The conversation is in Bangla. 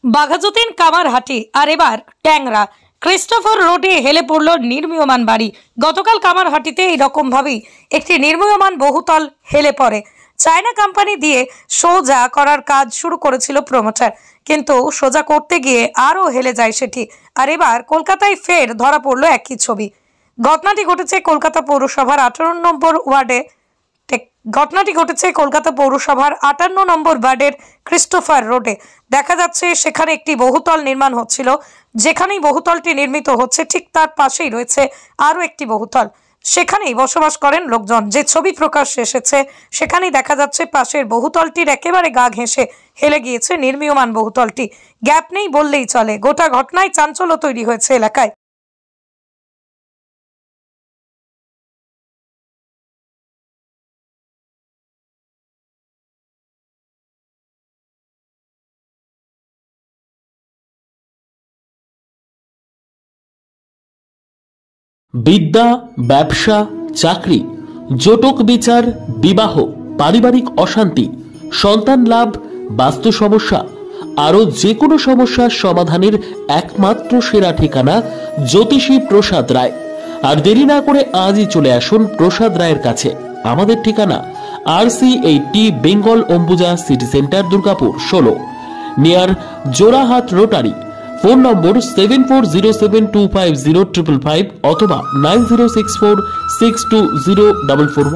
বাঘাযতীন কামারহাটি আর এবার ট্যাংরা ক্রিস্টোফার রোডে হেলে পড়ল নির্মীয়মান বাড়ি। গতকাল কামারহাটিতে এইরকম ভাবেই একটি নির্মীয়মান বহুতল হেলে পড়ে। চায়না কোম্পানি দিয়ে সোজা করার কাজ শুরু করেছিল প্রমোটার, কিন্তু সোজা করতে গিয়ে আরও হেলে যায় সেটি। আর এবার কলকাতায় ফের ধরা পড়ল একই ছবি। ঘটনাটি ঘটেছে কলকাতা পৌরসভার 58 নম্বর ওয়ার্ডের ক্রিস্টোফার রোডে। দেখা যাচ্ছে সেখানে একটি বহুতল নির্মাণ হচ্ছিল। যেখানেই বহুতলটি নির্মিত হচ্ছে ঠিক তার পাশেই রয়েছে আরও একটি বহুতল। সেখানেই বসবাস করেন লোকজন। যে ছবি প্রকাশ্যে এসেছে সেখানেই দেখা যাচ্ছে পাশের বহুতলটির একেবারে গা ঘেঁষে হেলে গিয়েছে নির্মীয়মান বহুতলটি। গ্যাপ নেই বললেই চলে। গোটা ঘটনায় চাঞ্চল্য তৈরি হয়েছে এলাকায়। বিদ্যা, ব্যবসা, চাকরি, জটক বিচার, বিবাহ, পারিবারিক অশান্তি, সন্তান লাভ, বাস্তু সমস্যা, আরও যে কোনো সমস্যার সমাধানের একমাত্র সেরা ঠিকানা জ্যোতিষী প্রসাদ রায়। আর দেরি না করে আজই চলে আসুন প্রসাদ রায়ের কাছে। আমাদের ঠিকানা RC80 Bengal Ambuja city centre, Durgapur 16, near Jorhat rotary. Phone নম্বর 7407250555 অথবা 9064620441।